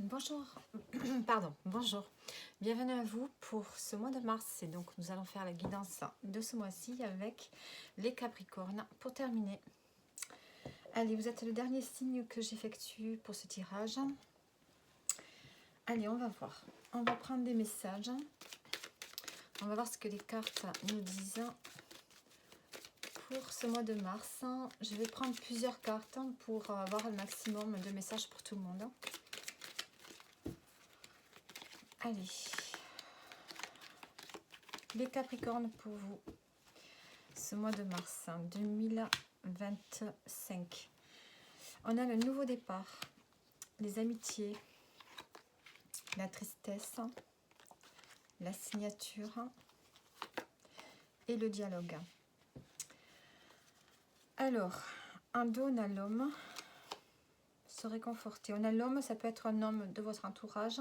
Bonjour, pardon, bonjour. Bienvenue à vous pour ce mois de mars. Et donc, nous allons faire la guidance de ce mois-ci avec les Capricornes pour terminer. Allez, vous êtes le dernier signe que j'effectue pour ce tirage. Allez, on va voir. On va prendre des messages. On va voir ce que les cartes nous disent pour ce mois de mars. Je vais prendre plusieurs cartes pour avoir le maximum de messages pour tout le monde. Allez, les Capricornes pour vous, ce mois de mars 2025. On a le nouveau départ, les amitiés, la tristesse, la signature et le dialogue. Alors, en dos, on a l'homme, se réconforter. On a l'homme, ça peut être un homme de votre entourage,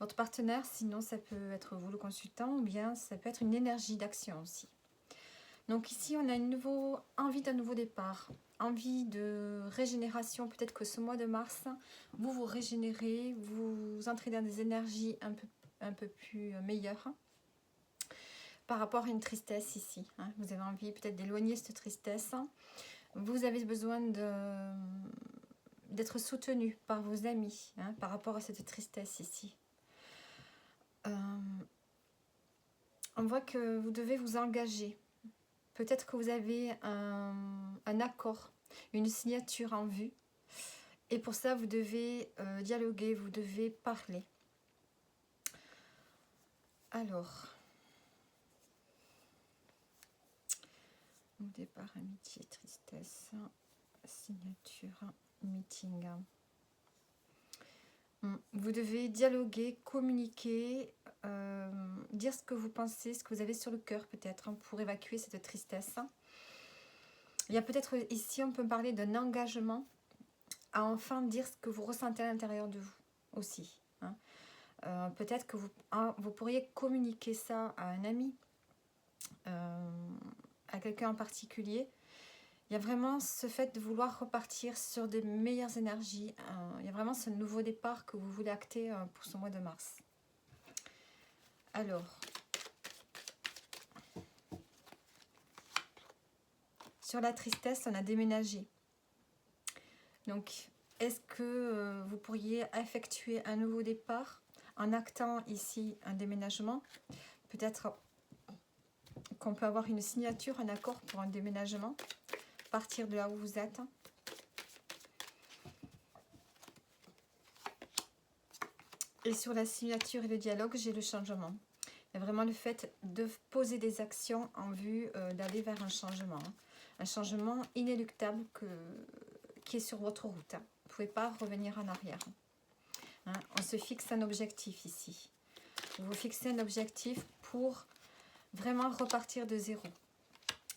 votre partenaire, sinon ça peut être vous le consultant, ou bien ça peut être une énergie d'action aussi. Donc ici, on a envie d'un nouveau départ, envie de régénération. Peut-être que ce mois de mars, vous vous régénérez, vous entrez dans des énergies un peu plus meilleures par rapport à une tristesse ici. Vous avez envie peut-être d'éloigner cette tristesse. Vous avez besoin d'être soutenu par vos amis par rapport à cette tristesse ici. On voit que vous devez vous engager. Peut-être que vous avez un accord, une signature en vue. Et pour ça, vous devez dialoguer, vous devez parler. Alors, au départ, amitié, tristesse, signature, meeting. Vous devez dialoguer, communiquer, dire ce que vous pensez, ce que vous avez sur le cœur peut-être pour évacuer cette tristesse. Il y a peut-être ici, on peut parler d'un engagement à enfin dire ce que vous ressentez à l'intérieur de vous aussi. Peut-être que vous pourriez communiquer ça à un ami, à quelqu'un en particulier. Il y a vraiment ce fait de vouloir repartir sur de meilleures énergies. Il y a vraiment ce nouveau départ que vous voulez acter pour ce mois de mars. Alors, sur la tristesse, on a déménagé. Donc, est-ce que vous pourriez effectuer un nouveau départ en actant ici un déménagement? Peut-être qu'on peut avoir une signature, un accord pour un déménagement, partir de là où vous êtes. Et sur la signature et le dialogue, j'ai le changement. Il y a vraiment le fait de poser des actions en vue d'aller vers un changement inéluctable qui est sur votre route. Vous ne pouvez pas revenir en arrière. On se fixe un objectif ici. Vous vous fixez un objectif pour vraiment repartir de zéro.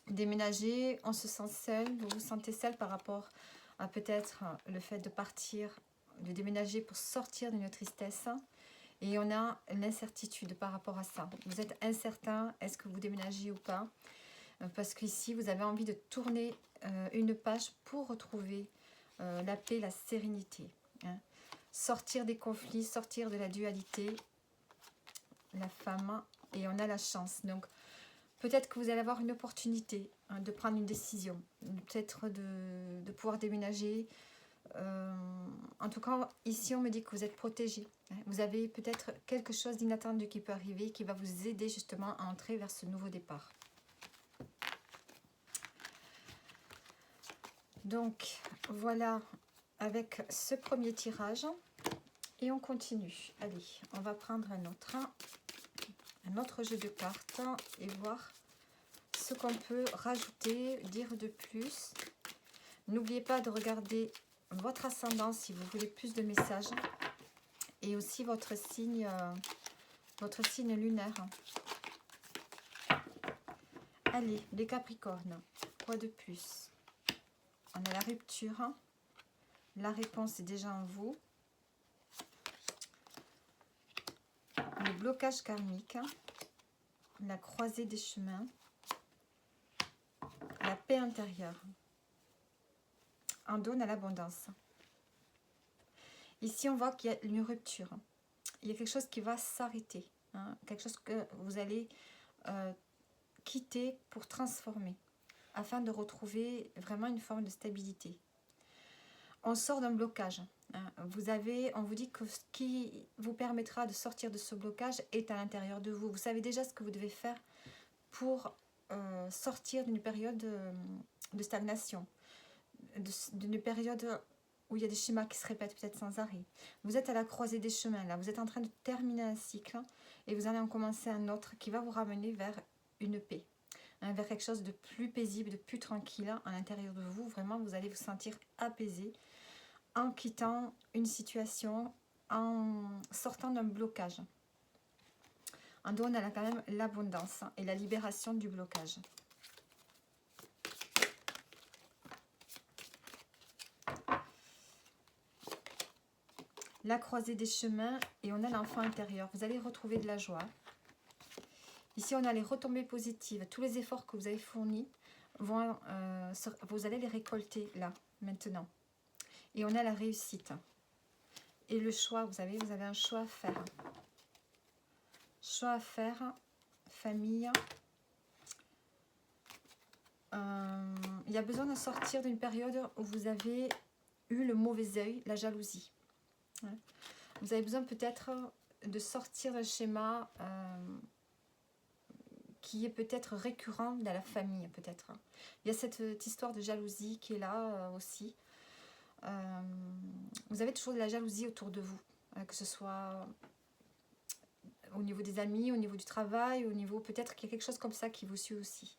Déménager, on se sent seul, vous vous sentez seul par rapport à peut-être le fait de partir, de déménager pour sortir d'une tristesse. Et on a l'incertitude par rapport à ça. Vous êtes incertain, est-ce que vous déménagez ou pas? Parce qu'ici, vous avez envie de tourner une page pour retrouver la paix, la sérénité. Sortir des conflits, sortir de la dualité, la femme, et on a la chance. Donc, peut-être que vous allez avoir une opportunité de prendre une décision, peut-être de pouvoir déménager. En tout cas, ici, on me dit que vous êtes protégé. Vous avez peut-être quelque chose d'inattendu qui peut arriver, qui va vous aider justement à entrer vers ce nouveau départ. Donc, voilà avec ce premier tirage. Et on continue. Allez, on va prendre un autre jeu de cartes et voir ce qu'on peut rajouter, dire de plus. N'oubliez pas de regarder votre ascendant si vous voulez plus de messages. Et aussi votre signe lunaire. Allez, les Capricornes, quoi de plus? On a la rupture. La réponse est déjà en vous. Le blocage karmique. La croisée des chemins. La paix intérieure. En dos, on a l'abondance. Ici, on voit qu'il y a une rupture. Il y a quelque chose qui va s'arrêter. Hein, quelque chose que vous allez quitter pour transformer, afin de retrouver vraiment une forme de stabilité. On sort d'un blocage. Hein. On vous dit que ce qui vous permettra de sortir de ce blocage est à l'intérieur de vous. Vous savez déjà ce que vous devez faire pour sortir d'une période de stagnation, d'une période où il y a des schémas qui se répètent peut-être sans arrêt. Vous êtes à la croisée des chemins, là. Vous êtes en train de terminer un cycle et vous allez en commencer un autre qui va vous ramener vers une paix, hein, vers quelque chose de plus paisible, de plus tranquille à l'intérieur de vous. Vraiment, vous allez vous sentir apaisé en quittant une situation, en sortant d'un blocage. En dos, on a quand même l'abondance et la libération du blocage. La croisée des chemins et on a l'enfant intérieur. Vous allez retrouver de la joie. Ici, on a les retombées positives. Tous les efforts que vous avez fournis, vous allez les récolter là, maintenant. Et on a la réussite. Et le choix, vous avez un choix à faire. Choix à faire, famille. Il y a besoin de sortir d'une période où vous avez eu le mauvais œil, la jalousie. Vous avez besoin peut-être de sortir d'un schéma qui est peut-être récurrent dans la famille, peut-être. Il y a cette histoire de jalousie qui est là aussi. Vous avez toujours de la jalousie autour de vous, que ce soit au niveau des amis, au niveau du travail, au niveau peut-être qu'il y a quelque chose comme ça qui vous suit aussi.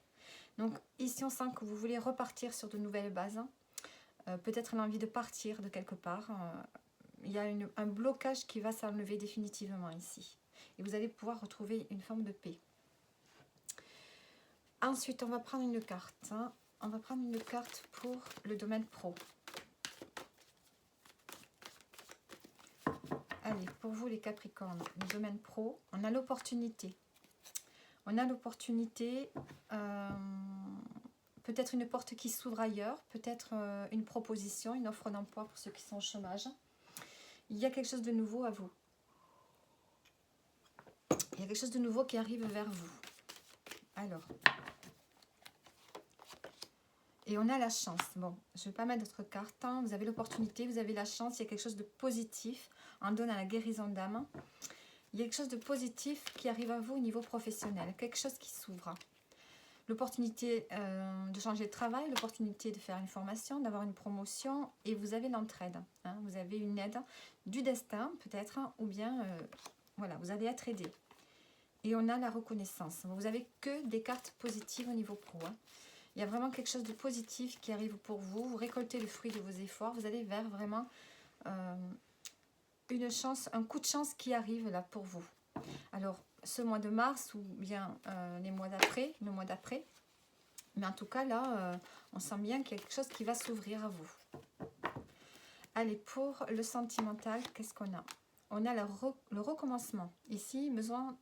Donc ici on sent que vous voulez repartir sur de nouvelles bases, peut-être l'envie de partir de quelque part. Il y a un blocage qui va s'enlever définitivement ici. Et vous allez pouvoir retrouver une forme de paix. Ensuite, on va prendre une carte. Hein. On va prendre une carte pour le domaine pro. Allez, pour vous les Capricornes, le domaine pro, on a l'opportunité. On a l'opportunité, peut-être une porte qui s'ouvre ailleurs, peut-être une proposition, une offre d'emploi pour ceux qui sont au chômage. Il y a quelque chose de nouveau à vous. Il y a quelque chose de nouveau qui arrive vers vous. Alors. Et on a la chance. Bon, je ne vais pas mettre d'autres cartes. Hein. Vous avez l'opportunité, vous avez la chance. Il y a quelque chose de positif. On donne à la guérison d'âme. Il y a quelque chose de positif qui arrive à vous au niveau professionnel. Quelque chose qui s'ouvre. L'opportunité de changer de travail, l'opportunité de faire une formation, d'avoir une promotion. Et vous avez l'entraide. Hein. Vous avez une aide du destin peut-être. Ou bien, voilà, vous allez être aidé. Et on a la reconnaissance. Vous n'avez que des cartes positives au niveau pro. Hein. Il y a vraiment quelque chose de positif qui arrive pour vous. Vous récoltez le fruit de vos efforts. Vous allez vers vraiment une chance, un coup de chance qui arrive là pour vous. Alors, ce mois de mars ou bien les mois d'après, le mois d'après. Mais en tout cas, là, on sent bien qu'il y a quelque chose qui va s'ouvrir à vous. Allez, pour le sentimental, qu'est-ce qu'on a? On a le recommencement. Ici, besoin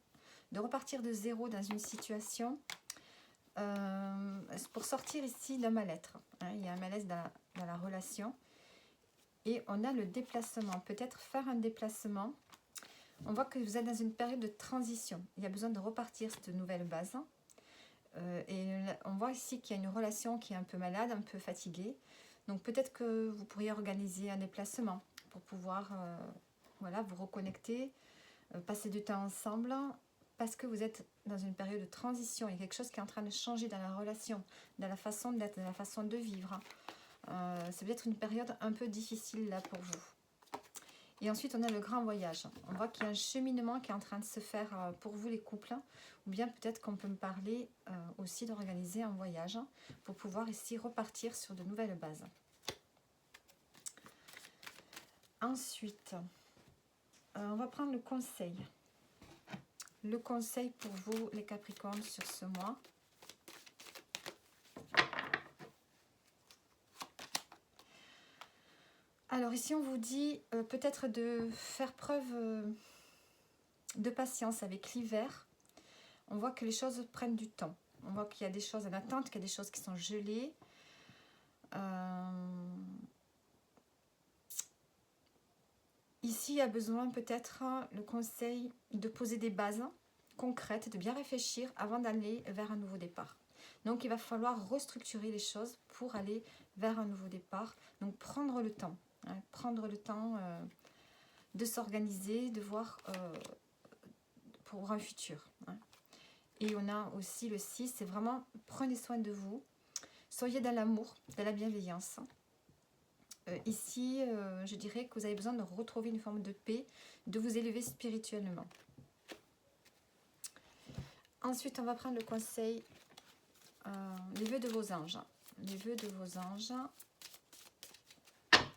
de repartir de zéro dans une situation pour sortir ici d'un mal-être. Hein, il y a un malaise dans la relation. Et on a le déplacement. Peut-être faire un déplacement. On voit que vous êtes dans une période de transition. Il y a besoin de repartir de nouvelles bases. Et on voit ici qu'il y a une relation qui est un peu malade, un peu fatiguée. Donc peut-être que vous pourriez organiser un déplacement pour pouvoir voilà, vous reconnecter, passer du temps ensemble. Parce que vous êtes dans une période de transition. Il y a quelque chose qui est en train de changer dans la relation, dans la façon d'être, dans la façon de vivre. C'est peut-être une période un peu difficile là pour vous. Et ensuite, on a le grand voyage. On voit qu'il y a un cheminement qui est en train de se faire pour vous les couples. Ou bien peut-être qu'on peut me parler aussi d'organiser un voyage pour pouvoir ici repartir sur de nouvelles bases. Ensuite, on va prendre le conseil. Le conseil pour vous, les Capricornes, sur ce mois. Alors ici, on vous dit peut-être de faire preuve de patience avec l'hiver. On voit que les choses prennent du temps. On voit qu'il y a des choses en attente, qu'il y a des choses qui sont gelées. Ici, il y a besoin peut-être le conseil de poser des bases concrètes, de bien réfléchir avant d'aller vers un nouveau départ. Donc, il va falloir restructurer les choses pour aller vers un nouveau départ. Donc, prendre le temps, hein, prendre le temps de s'organiser, de voir pour un futur. Hein. Et on a aussi le 6, c'est vraiment prenez soin de vous, soyez dans l'amour, dans la bienveillance. Ici, je dirais que vous avez besoin de retrouver une forme de paix, de vous élever spirituellement. Ensuite, on va prendre le conseil, les vœux de vos anges. Les vœux de vos anges.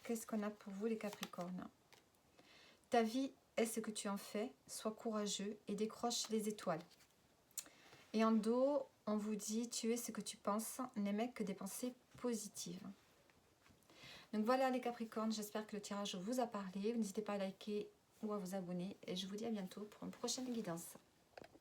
Qu'est-ce qu'on a pour vous, les Capricornes? Ta vie est ce que tu en fais, sois courageux et décroche les étoiles. Et en dos, on vous dit, tu es ce que tu penses, n'émets que des pensées positives. Donc voilà les Capricornes, j'espère que le tirage vous a parlé. N'hésitez pas à liker ou à vous abonner. Et je vous dis à bientôt pour une prochaine guidance.